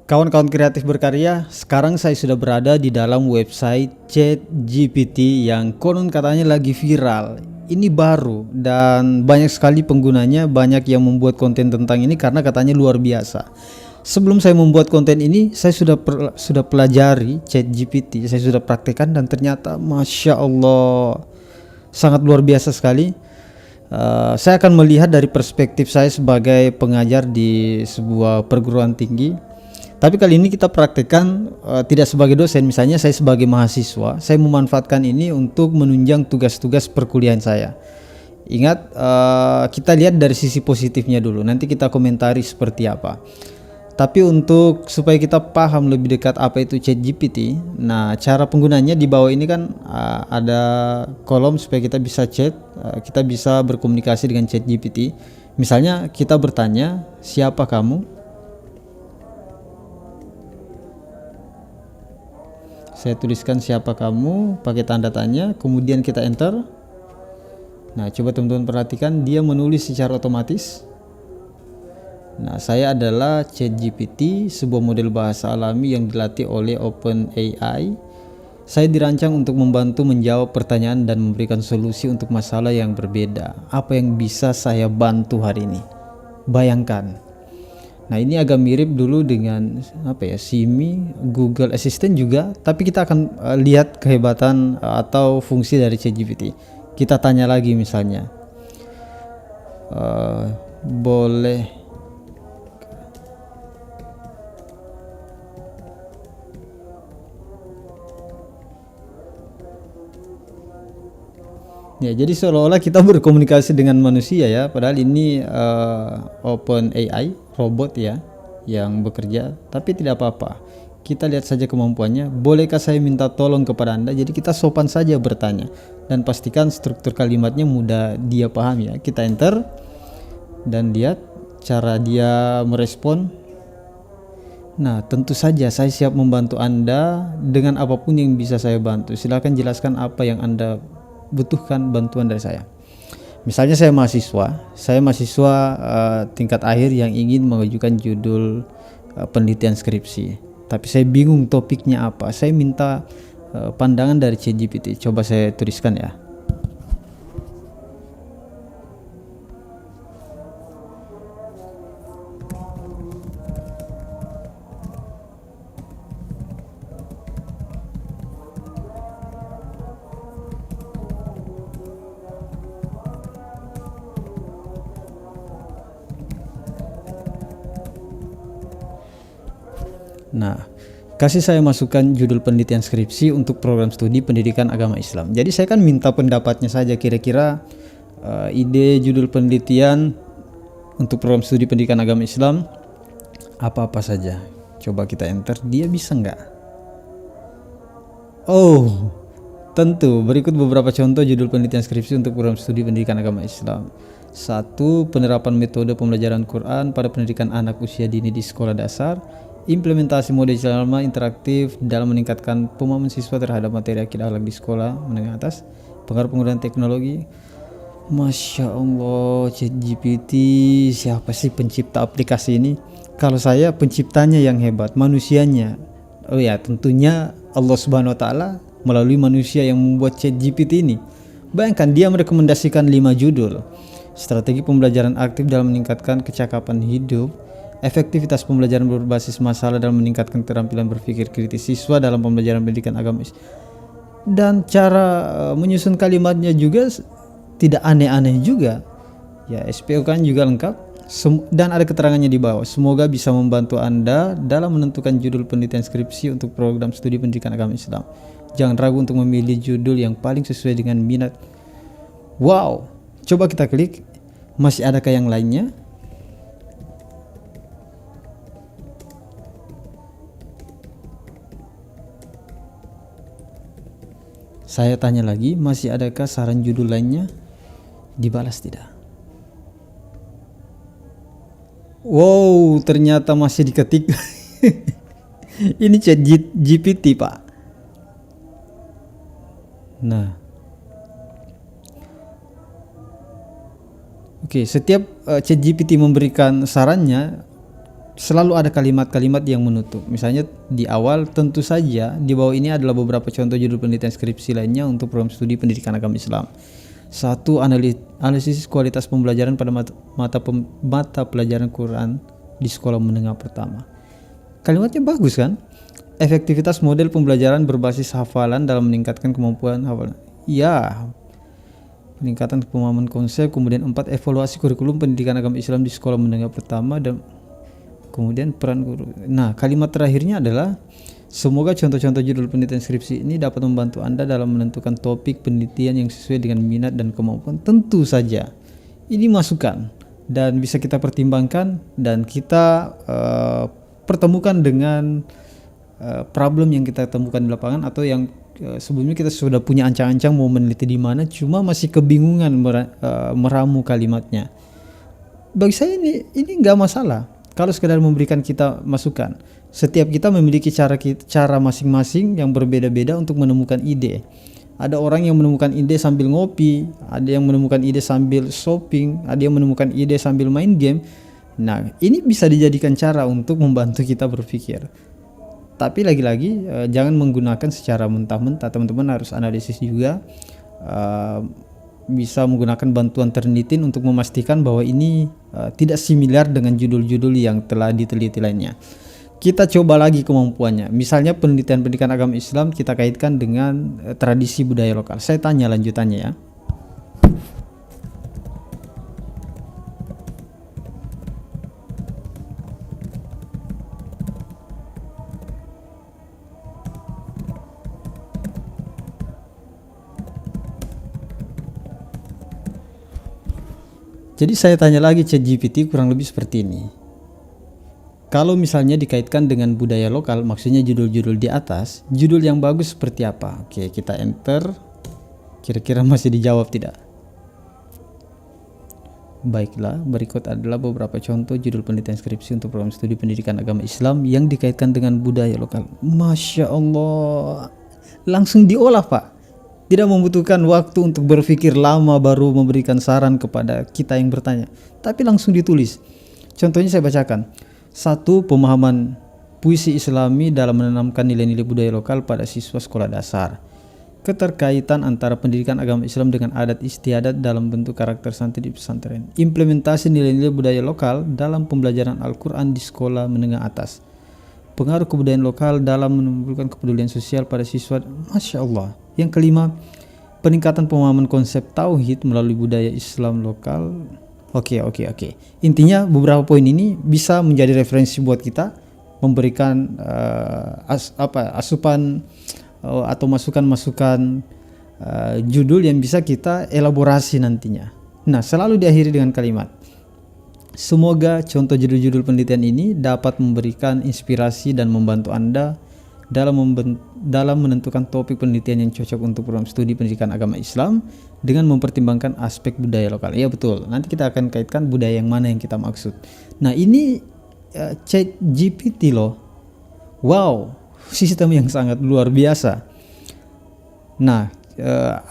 Kawan-kawan kreatif berkarya, sekarang saya sudah berada di dalam website ChatGPT yang konon katanya lagi viral. Ini baru dan banyak sekali penggunanya, banyak yang membuat konten tentang ini karena katanya luar biasa. Sebelum saya membuat konten ini, saya sudah pelajari ChatGPT, saya sudah praktekkan dan ternyata Masya Allah sangat luar biasa sekali. Saya akan melihat dari perspektif saya sebagai pengajar di sebuah perguruan tinggi. Tapi kali ini kita praktekkan tidak sebagai dosen, misalnya saya sebagai mahasiswa, saya memanfaatkan ini untuk menunjang tugas-tugas perkuliahan saya. Ingat, kita lihat dari sisi positifnya dulu, nanti kita komentari seperti apa. Tapi untuk supaya kita paham lebih dekat apa itu ChatGPT, nah cara penggunanya di bawah ini kan ada kolom supaya kita bisa chat, kita bisa berkomunikasi dengan ChatGPT. Misalnya kita bertanya, siapa kamu? Saya tuliskan siapa kamu pakai tanda tanya, kemudian kita enter. Nah, coba teman-teman perhatikan, dia menulis secara otomatis. Nah, saya adalah ChatGPT, sebuah model bahasa alami yang dilatih oleh OpenAI. Saya dirancang untuk membantu menjawab pertanyaan dan memberikan solusi untuk masalah yang berbeda. Apa yang bisa saya bantu hari ini? Bayangkan. Nah, ini agak mirip dulu dengan Simi, Google Assistant juga, tapi kita akan lihat kehebatan atau fungsi dari ChatGPT. Kita tanya lagi misalnya, boleh ya, jadi seolah-olah kita berkomunikasi dengan manusia ya, padahal ini Open AI, robot ya yang bekerja, tapi tidak apa-apa. Kita lihat saja kemampuannya. Bolehkah saya minta tolong kepada Anda? Jadi kita sopan saja bertanya dan pastikan struktur kalimatnya mudah dia paham ya. Kita enter dan lihat cara dia merespon. Nah, tentu saja saya siap membantu Anda dengan apapun yang bisa saya bantu. Silakan jelaskan apa yang Anda butuhkan bantuan dari saya. Misalnya saya mahasiswa tingkat akhir yang ingin mengajukan judul penelitian skripsi. Tapi saya bingung topiknya apa. Saya minta pandangan dari ChatGPT. Coba saya tuliskan ya. Nah, kasih saya masukkan judul penelitian skripsi untuk program studi pendidikan agama Islam. Jadi saya kan minta pendapatnya saja, kira-kira ide judul penelitian untuk program studi pendidikan agama Islam apa-apa saja. Coba kita enter, dia bisa nggak? Oh, tentu. Berikut beberapa contoh judul penelitian skripsi untuk program studi pendidikan agama Islam. 1. Penerapan metode pembelajaran Quran pada pendidikan anak usia dini di sekolah dasar. Implementasi model ceramah interaktif dalam meningkatkan pemahaman siswa terhadap materi akidah akhlak di sekolah menengah atas. Pengaruh penggunaan teknologi. Masya Allah, ChatGPT, siapa sih pencipta aplikasi ini? Kalau saya penciptanya yang hebat, manusianya. Oh ya, tentunya Allah Subhanahu wa taala melalui manusia yang membuat ChatGPT ini. Bayangkan dia merekomendasikan 5 judul. Strategi pembelajaran aktif dalam meningkatkan kecakapan hidup, efektivitas pembelajaran berbasis masalah dalam meningkatkan keterampilan berpikir kritis siswa dalam pembelajaran pendidikan agama. Dan cara menyusun kalimatnya juga tidak aneh-aneh juga. Ya, SPO kan juga lengkap dan ada keterangannya di bawah. Semoga bisa membantu Anda dalam menentukan judul penelitian skripsi untuk program studi pendidikan agama Islam. Jangan ragu untuk memilih judul yang paling sesuai dengan minat. Wow, coba kita klik. Masih adakah yang lainnya? Saya tanya lagi, masih adakah saran judul lainnya? Dibalas tidak. Wow, ternyata masih diketik. Ini ChatGPT, Pak. Nah, oke, setiap ChatGPT memberikan sarannya, selalu ada kalimat-kalimat yang menutup. Misalnya di awal, tentu saja di bawah ini adalah beberapa contoh judul penelitian skripsi lainnya untuk program studi pendidikan agama Islam. 1. Analisis kualitas pembelajaran pada mata pelajaran Quran di sekolah menengah pertama. Kalimatnya bagus kan? Efektivitas model pembelajaran berbasis hafalan dalam meningkatkan kemampuan hafalan. Ya, peningkatan pemahaman konsep. Kemudian 4. Evaluasi kurikulum pendidikan agama Islam di sekolah menengah pertama dan kemudian peran guru. Nah, kalimat terakhirnya adalah semoga contoh-contoh judul penelitian skripsi ini dapat membantu Anda dalam menentukan topik penelitian yang sesuai dengan minat dan kemampuan. Tentu saja ini masukan dan bisa kita pertimbangkan dan kita pertemukan dengan problem yang kita temukan di lapangan atau yang sebelumnya kita sudah punya ancang-ancang mau meneliti di mana, cuma masih kebingungan meramu kalimatnya. Bagi saya ini nggak masalah kalau sekedar memberikan kita masukan. Setiap kita memiliki cara masing-masing yang berbeda-beda untuk menemukan ide. Ada orang yang menemukan ide sambil ngopi, ada yang menemukan ide sambil shopping, ada yang menemukan ide sambil main game. Nah, ini bisa dijadikan cara untuk membantu kita berpikir. Tapi lagi-lagi jangan menggunakan secara mentah-mentah. Teman-teman harus analisis juga. Bisa menggunakan bantuan Turnitin untuk memastikan bahwa ini tidak similar dengan judul-judul yang telah diteliti lainnya. Kita coba lagi kemampuannya. Misalnya penelitian pendidikan agama Islam kita kaitkan dengan tradisi budaya lokal. Saya tanya lanjutannya ya. Jadi saya tanya lagi ChatGPT kurang lebih seperti ini. Kalau misalnya dikaitkan dengan budaya lokal, maksudnya judul-judul di atas, judul yang bagus seperti apa? Oke, kita enter. Kira-kira masih dijawab tidak? Baiklah, berikut adalah beberapa contoh judul penelitian skripsi untuk program studi pendidikan agama Islam yang dikaitkan dengan budaya lokal. Masya Allah, langsung diolah Pak. Tidak membutuhkan waktu untuk berpikir lama baru memberikan saran kepada kita yang bertanya, tapi langsung ditulis. Contohnya saya bacakan. 1. Pemahaman puisi Islami dalam menanamkan nilai-nilai budaya lokal pada siswa sekolah dasar. Keterkaitan antara pendidikan agama Islam dengan adat istiadat dalam bentuk karakter santri di pesantren. Implementasi nilai-nilai budaya lokal dalam pembelajaran Al-Quran di sekolah menengah atas. Pengaruh kebudayaan lokal dalam menumbuhkan kepedulian sosial pada siswa. Masya Allah. Yang kelima, peningkatan pemahaman konsep tauhid melalui budaya Islam lokal. Oke. Intinya beberapa poin ini bisa menjadi referensi buat kita, memberikan asupan atau masukan-masukan judul yang bisa kita elaborasi nantinya. Nah, selalu diakhiri dengan kalimat, semoga contoh judul-judul penelitian ini dapat memberikan inspirasi dan membantu Anda dalam menentukan topik penelitian yang cocok untuk program studi pendidikan agama Islam dengan mempertimbangkan aspek budaya lokal. Ya betul, nanti kita akan kaitkan budaya yang mana yang kita maksud. Nah ini ChatGPT loh. Wow, sistem yang sangat luar biasa. Nah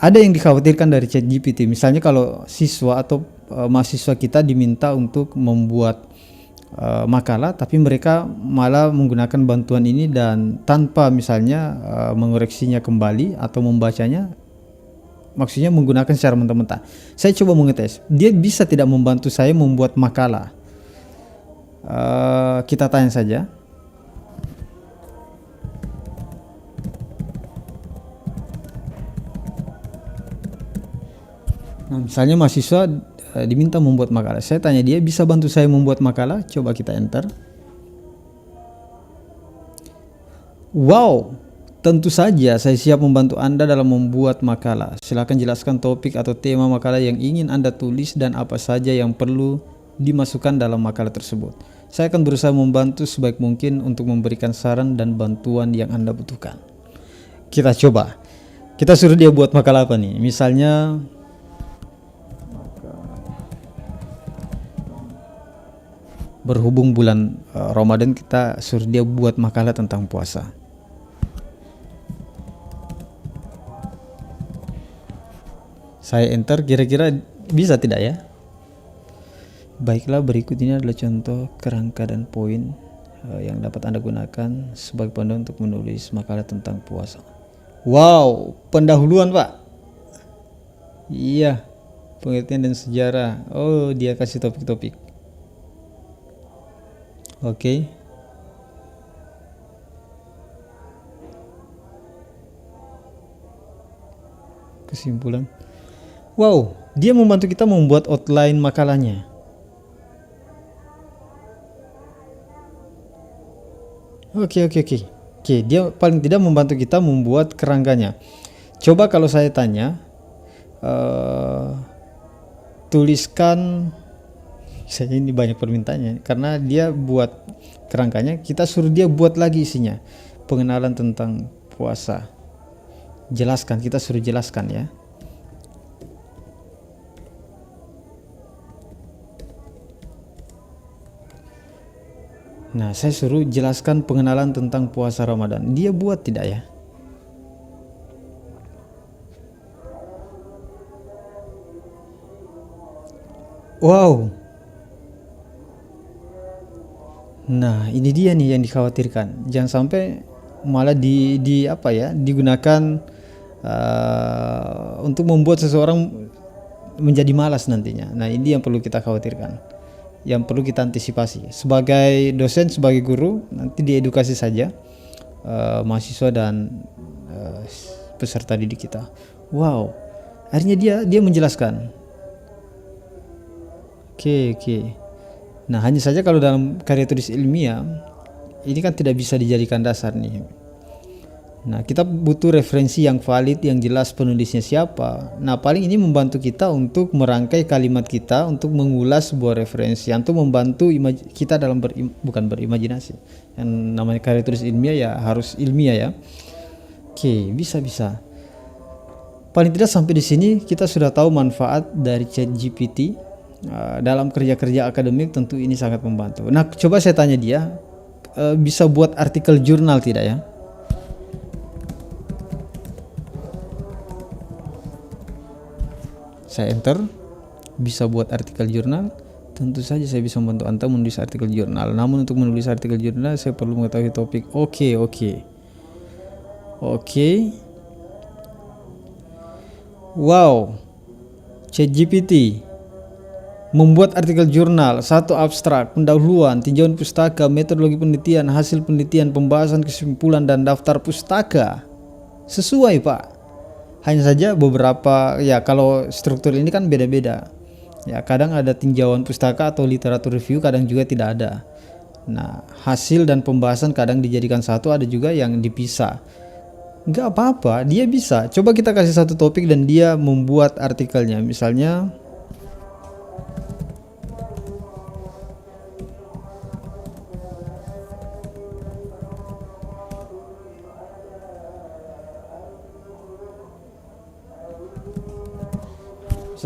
ada yang dikhawatirkan dari ChatGPT. Misalnya kalau siswa atau mahasiswa kita diminta untuk membuat makalah, tapi mereka malah menggunakan bantuan ini dan tanpa misalnya mengoreksinya kembali atau membacanya, maksudnya menggunakan secara mentah-mentah. Saya coba mengetes, dia bisa tidak membantu saya membuat makalah. Kita tanya saja. Nah, misalnya mahasiswa diminta membuat makalah. Saya tanya dia, bisa bantu saya membuat makalah? Coba kita enter. Wow, tentu saja saya siap membantu Anda dalam membuat makalah. Silakan jelaskan topik atau tema makalah yang ingin Anda tulis dan apa saja yang perlu dimasukkan dalam makalah tersebut. Saya akan berusaha membantu sebaik mungkin untuk memberikan saran dan bantuan yang Anda butuhkan. Kita coba. Kita suruh dia buat makalah apa nih? Misalnya berhubung bulan Ramadan, kita suruh dia buat makalah tentang puasa. Saya enter, kira-kira bisa tidak ya? Baiklah, berikut ini adalah contoh kerangka dan poin yang dapat Anda gunakan sebagai panduan untuk menulis makalah tentang puasa. Wow, pendahuluan Pak. Iya, pengertian dan sejarah. Oh, dia kasih topik-topik. Oke. Kesimpulan. Wow, dia membantu kita membuat outline makalahnya. Oke, dia paling tidak membantu kita membuat kerangkanya. Coba kalau saya tanya, tuliskan, saya ini banyak permintaannya karena dia buat kerangkanya, kita suruh dia buat lagi isinya, pengenalan tentang puasa. Jelaskan, kita suruh jelaskan ya. Nah, saya suruh jelaskan pengenalan tentang puasa Ramadan. Dia buat tidak ya? Wow. Nah, ini dia nih yang dikhawatirkan. Jangan sampai malah digunakan untuk membuat seseorang menjadi malas nantinya. Nah, ini yang perlu kita khawatirkan, yang perlu kita antisipasi. Sebagai dosen, sebagai guru, nanti diedukasi saja mahasiswa dan peserta didik kita. Wow, akhirnya dia menjelaskan. Oke. Nah, hanya saja kalau dalam karya tulis ilmiah ini kan tidak bisa dijadikan dasar nih. Nah, kita butuh referensi yang valid, yang jelas penulisnya siapa. Nah, paling ini membantu kita untuk merangkai kalimat kita, untuk mengulas sebuah referensi, untuk membantu kita dalam bukan berimajinasi. Yang namanya karya tulis ilmiah ya harus ilmiah ya. Oke, bisa. Paling tidak sampai di sini kita sudah tahu manfaat dari ChatGPT dalam kerja-kerja akademik. Tentu ini sangat membantu. Nah, coba saya tanya dia, bisa buat artikel jurnal tidak ya? Saya enter, bisa buat artikel jurnal. Tentu saja saya bisa membantu Anda menulis artikel jurnal. Namun untuk menulis artikel jurnal saya perlu mengetahui topik. Oke. Wow, ChatGPT membuat artikel jurnal, satu abstrak, pendahuluan, tinjauan pustaka, metodologi penelitian, hasil penelitian, pembahasan, kesimpulan, dan daftar pustaka. Sesuai Pak. Hanya saja beberapa, ya kalau struktur ini kan beda-beda. Ya, kadang ada tinjauan pustaka atau literatur review, kadang juga tidak ada. Nah, hasil dan pembahasan kadang dijadikan satu, ada juga yang dipisah. Nggak apa-apa, dia bisa. Coba kita kasih satu topik dan dia membuat artikelnya. Misalnya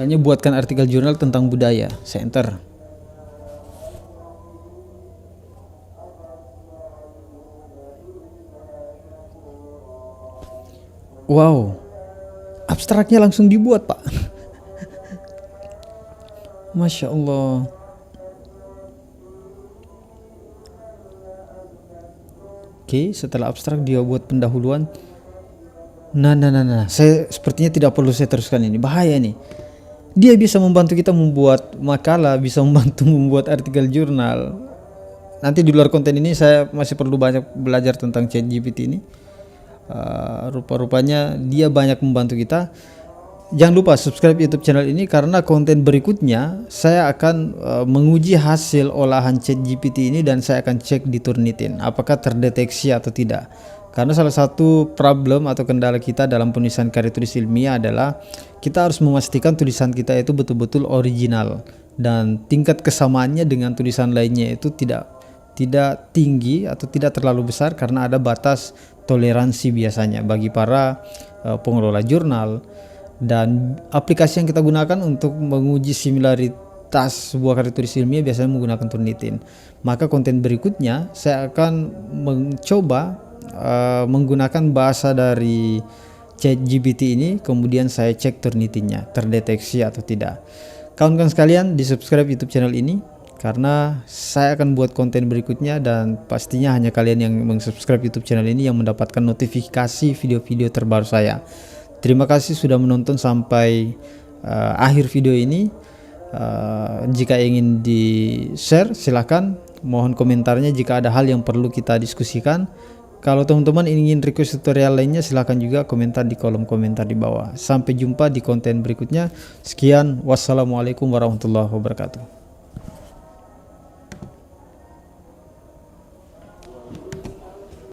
buatkan artikel jurnal tentang budaya. Saya enter. Wow, abstraknya langsung dibuat Pak. Masya Allah. Oke, setelah abstrak dia buat pendahuluan. Nah, saya sepertinya tidak perlu saya teruskan ini, bahaya nih. Dia bisa membantu kita membuat makalah, bisa membantu membuat artikel jurnal. Nanti di luar konten ini saya masih perlu banyak belajar tentang ChatGPT ini. Rupa-rupanya dia banyak membantu kita. Jangan lupa subscribe YouTube channel ini karena konten berikutnya saya akan menguji hasil olahan ChatGPT ini dan saya akan cek di Turnitin apakah terdeteksi atau tidak. Karena salah satu problem atau kendala kita dalam penulisan karya tulis ilmiah adalah kita harus memastikan tulisan kita itu betul-betul original dan tingkat kesamaannya dengan tulisan lainnya itu tidak tinggi atau tidak terlalu besar karena ada batas toleransi biasanya bagi para pengelola jurnal. Dan aplikasi yang kita gunakan untuk menguji similaritas sebuah karya tulis ilmiah biasanya menggunakan Turnitin. Maka konten berikutnya saya akan mencoba menggunakan bahasa dari ChatGPT ini, kemudian saya cek Turnitinnya terdeteksi atau tidak. Kawan-kawan sekalian, di subscribe YouTube channel ini karena saya akan buat konten berikutnya, dan pastinya hanya kalian yang subscribe YouTube channel ini yang mendapatkan notifikasi video-video terbaru saya. Terima kasih sudah menonton sampai akhir video ini. Jika ingin di share silahkan, mohon komentarnya jika ada hal yang perlu kita diskusikan. Kalau teman-teman ingin request tutorial lainnya silahkan juga komentar di kolom komentar di bawah. Sampai jumpa di konten berikutnya. Sekian, wassalamualaikum warahmatullahi wabarakatuh.